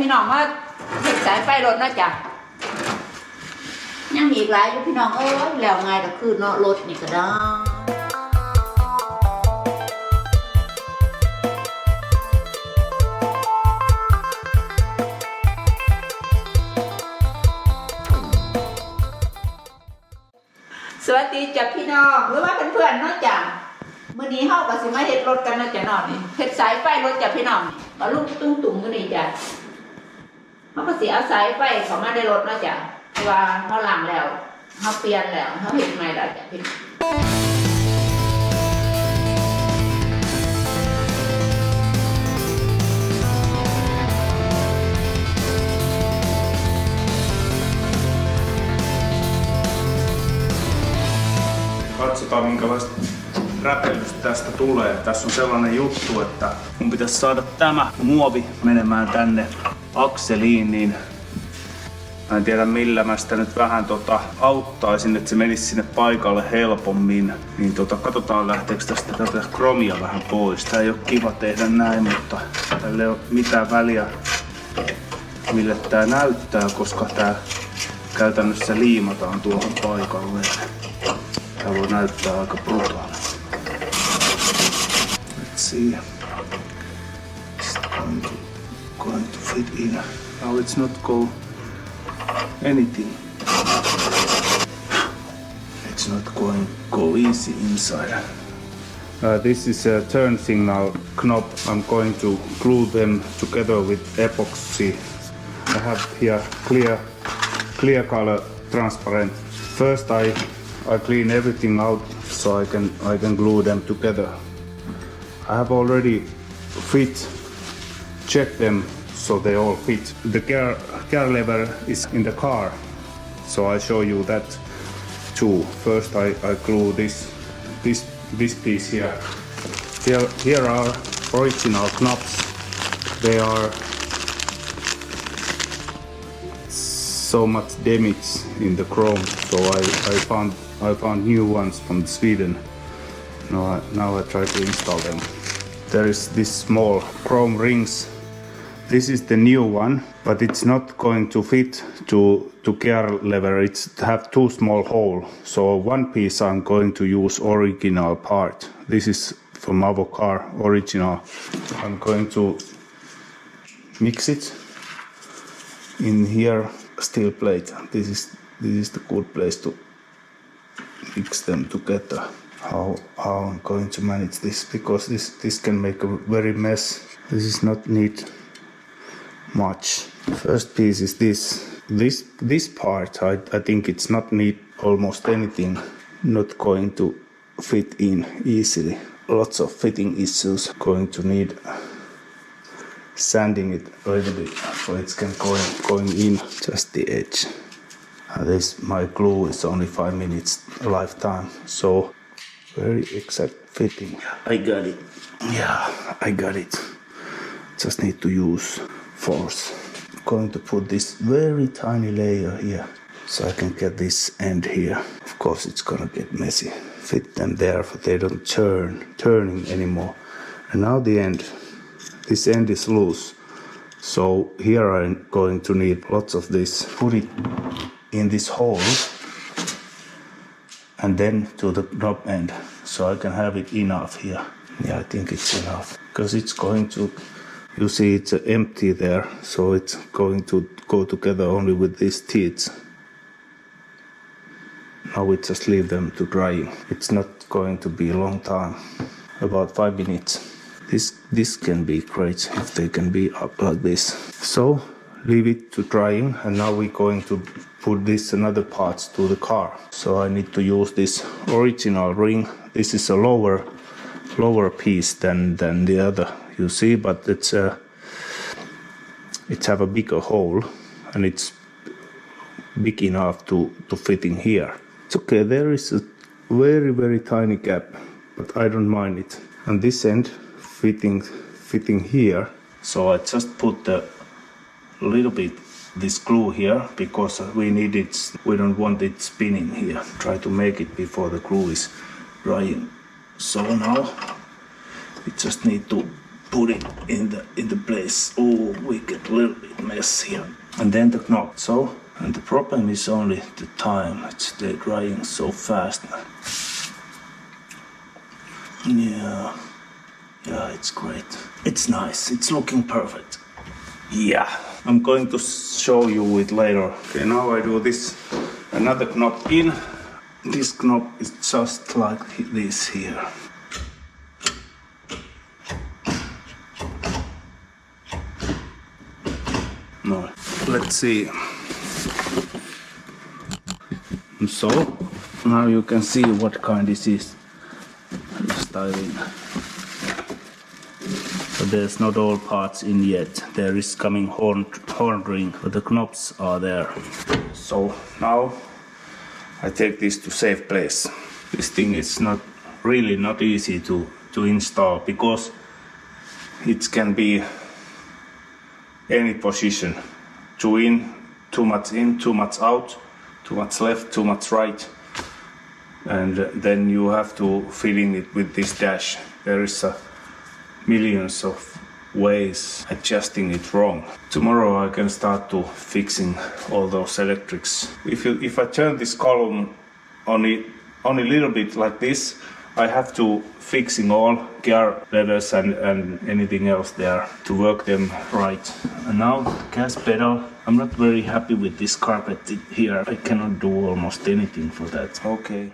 พี่น้องว่าเห็ดสายไฟรถนะจ๊ะยังมีอีกหลายอยู่พี่น้องแล้วไงก็คือเนาะรถนี่ก็ได้สวัสดีจ้ะพี่น้องหรือว่าเพื่อนๆเนาะจ้ะมื้อนี้เฮาก็สิมาเฮ็ดรถกันเนาะจ้ะเนาะนี่เฮ็ดสายไฟรถจ้ะพี่น้องมาลูกตุ้งๆมื้อนี้จ้ะเฮาก็สิเอาสายไฟเข้ามาในรถเนาะจ้ะเพราะว่าเฮาล้างแล้วเฮาเปลี่ยนแล้วเฮาเฮ็ดใหม่แล้วจ้ะพี่Katsotaan minkälaista räpelystä tästä tulee. Tässä on sellainen juttu, että mun pitäisi saada tämä muovi menemään tänne akseliin, niin mä en tiedä millä mä sitä nyt vähän auttaisin, että se menisi sinne paikalle helpommin. Niin katsotaan lähteekö tästä tätä kromia vähän pois. Tää ei oo kiva tehdä näin, mutta tällä ei oo mitään väliä mille tää näyttää, koska tää käytännössä liimataan tuohon paikalle. Tää voi näyttää aika brutaalilta. Let's see. It's going to fit in. Now it's not go anything. It's not going go easy inside. This is a turn signal knob. I'm going to glue them together with epoxy. I have here clear color transparent. First I clean everything out so I can glue them together. I have already checked them so they all fit. The gear lever is in the car, so I show you that too. First I glue this piece here. Here are original knobs. They are so much damage in the chrome, so I found new ones from Sweden. Now I try to install them. There is this small chrome rings. This is the new one, but it's not going to fit to gear lever. It's have two small holes. So one piece I'm going to use original part. This is from our car, original. I'm going to mix it in here. Steel plate. This is the good place to mix them together. How I'm going to manage this, because this can make a very mess. This is not need much. First piece is this part. I think it's not need almost anything. Not going to fit in easily. Lots of fitting issues. Going to need sanding it a little bit so it can going in just the edge. This my glue is only 5 minutes lifetime, so very exact fitting. I got it. Yeah, I got it. Just need to use force. Going to put this very tiny layer here so I can get this end here. Of course it's gonna get messy. Fit them there so they don't turning anymore. And now the end. This end is loose, so here I'm going to need lots of this. Put it in this hole and then to the knob end, so I can have it enough here. Yeah, I think it's enough, because it's going to, you see it's empty there, so it's going to go together only with these teeth. Now we just leave them to drying. It's not going to be a long time, about 5 minutes. This can be great if they can be up like this. So leave it to drying, and now we're going to put this another parts to the car. So I need to use this original ring. This is a lower piece than the other, you see, but it's have a bigger hole and it's big enough to fit in here. It's okay. There is a very tiny gap, but I don't mind it. And this end fitting here, so I just put a little bit this glue here, because we need it, we don't want it spinning here. Try to make it before the glue is drying. So now we just need to put it in the place. Oh, we get a little bit messy. press here. And then the knob. So, and the problem is only the time. They're drying so fast. Yeah, it's great. It's nice. It's looking perfect. Yeah, I'm going to show you it later. Okay, now I do this. Another knob in. This knob is just like this here. No, let's see. So now you can see what kind this is. Styling. But there's not all parts in yet. There is coming horn ring, but the knobs are there. So now I take this to safe place. This thing is not easy to install because it can be any position. Too in, too much out, too much left, too much right. And then you have to fill in it with this dash. There is millions of ways adjusting it wrong. Tomorrow I can start to fixing all those electrics. If I turn this column only a little bit like this, I have to fixing all gear levers and anything else there to work them right. And now the gas pedal. I'm not very happy with this carpet here. I cannot do almost anything for that. Okay.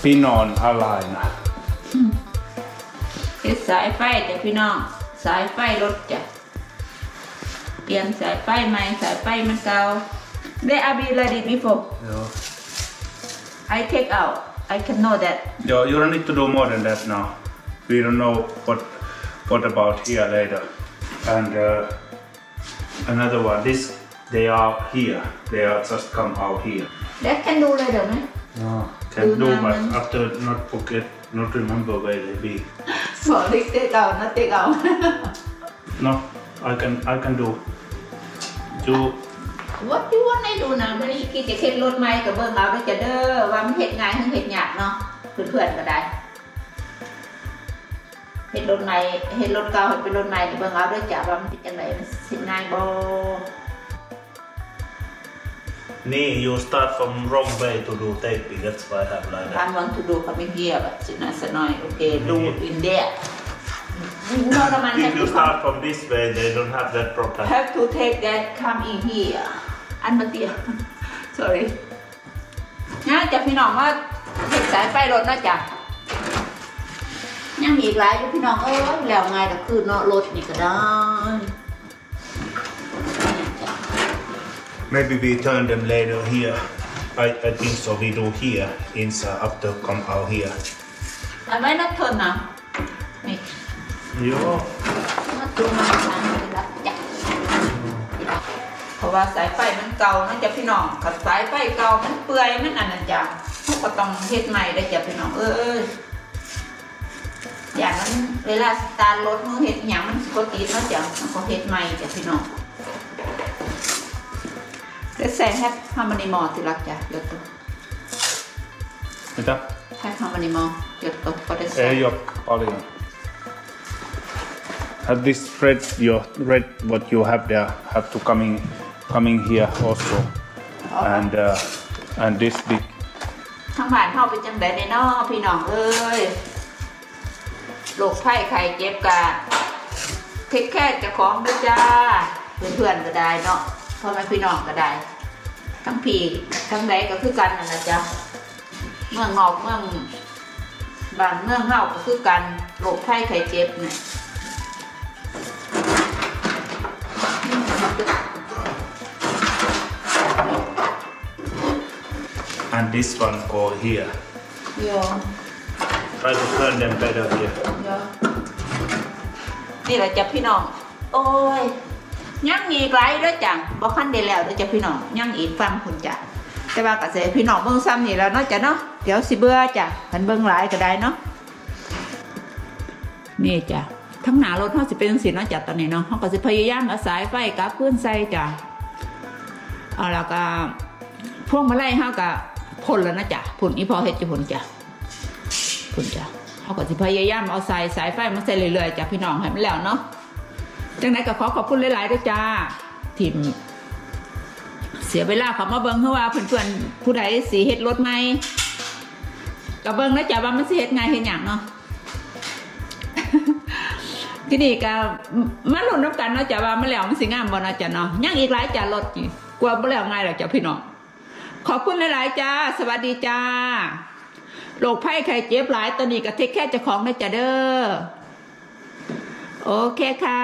pin on align เฮ็ดสายไฟจ้ะพี่น้องสายไฟรถจ้ะเปลี่ยนสายไฟใหม่สายไฟมันเก่า They are be ready before yeah. I take out I can know that You don't need to do more than that now. We don't know what about here later. And another one. This they are here. They are just come out here. That can do later ไหม No, can do but after not forget, not remember where they be. Sorry take out not take out No, I can do. You What you want ให้ดูนะวันนี้คิดจะเฮ็ดรถใหม่กับเบิ่งเอาด้วยจ้ะเด้อว่ามันเฮ็ดง่ายหรือเฮ็ดยากเนาะเพื่อนๆก็ได้เฮ็ดรถใหม่เฮ็ดรถเก่าให้เป็นรถใหม่เบิ่งเอาด้วยจ้ะว่ามันเป็นจังไดมันสิง่ายบ่ You start from wrong way to do taping. That's why I have like that. I want to do coming here but สินะสน้อยโอเคดู in there No the man If you start from this way, they don't have that problem. have to take that come in here อันมาเตีย sorry นะจ้ะพี่น้องว่าเฮ็ดสายไฟรถนะจ้ะยังมีอีกหลายอยู่พี่น้องเอ้ยแล้วไงก็คือเนาะรถนี่ก็ได้ Maybe we turn them later here. I think so. We do here inside after come out here. อันไว้นัดเทินนะนี่ Yeah. มาดูมาทางนี้ละจ้ะเพราะว่าสายไฟมันเก่านะจ้ะพี่น้องถ้าสายไฟเก่ามันเปื่อยมันอันนั้นจ้ะเขาก็ต้องเฮ็ดใหม่ได้จ้ะพี่น้องเอ้ยอย่างนั้นเวลาสตาร์ทรถมือเฮ็ดหยังมันก็ติดเนาะจ้ะมันก็เฮ็ดใหม่จ้ะพี่น้องLet's say how many more ที่รักจ้ะยศตัว mitä? How many more ยศตัว for the set Ei ole paljon. Have this red what you have there have to coming here also. And this big ทั้งบ้านเฮาเป็นจังได๋เนาะพี่น้องเอ้ยโรคภัยไข้เจ็บกะเทคแคร์เจ้าของด้วยจ้าเพื่อนๆก็ได้เนาะพ่อแม่พี่น้องก็ได้ทั้งพี่ทั้งใดก็คือกันนั่นนะจ๊ะเมืองนอกเมืองบ้านเมืองเฮาก็คือกันโรคภัยไข้เจ็บเนี่ย And this one go here. โย Try to turn them better here. โยนี่แหละจ้ะพี่น้องโอ้ยยังอีกหลายเด้อจ้ะบ่คันได้แล้วเด้อจ้ะพี่น้องยังอีกฟังคุณจ้ะแต่ว่าก็สิให้พี่น้องเบิ่งซ้ำนี่แล้วเนาะจ้ะเนาะเดี๋ยวสิเบื่อจ้ะคันเบิ่งหลายก็ได้เนาะนี่จ้ะทั้งหน้ารถเฮาสิเป็นจังซี่เนาะจ้ะตอนนี้เนาะเฮาก็สิพยายามเอาสายไฟกลับคืนใส่จ้ะเอาแล้วก็พวงมาลัยเฮาก็พ่นแล้วนะจ้ะพ่นอีพอเฮ็ดอยู่พ่นจ้ะพ่นจ้ะเฮาก็สิพยายามเอาสายไฟมาใส่เรื่อยๆจ้ะพี่น้องให้มันแล้วเนาะจังไหนก็ขอบคุณหลายๆด้วยจ้าทีมเสียเวลาเขามาเบิ่งเพราะว่าเพื่อนๆผู้ใดสีเฮ็ดรถใหม่ก็เบิ่งนะจ้าว่ามันสิเฮ็ดง่ายเฮ็ดหยังเนาะ ที่นี่ก็มาลุ้นนำกันเนาะจ้าว่ามันแล้วมันสิงามบ่เนาะจ้าเนาะยังอีกหลายจ้ารถอีกกว่าบ่แล้วง่ายหรอกจ้าพี่น้องขอบคุณหลายๆจ้าสวัสดีจ้าโรคภัยไข้เจ็บหลายตอนนี้ก็เทคแค่เจ้าของนะจ้าเด้อโอเคค่ะ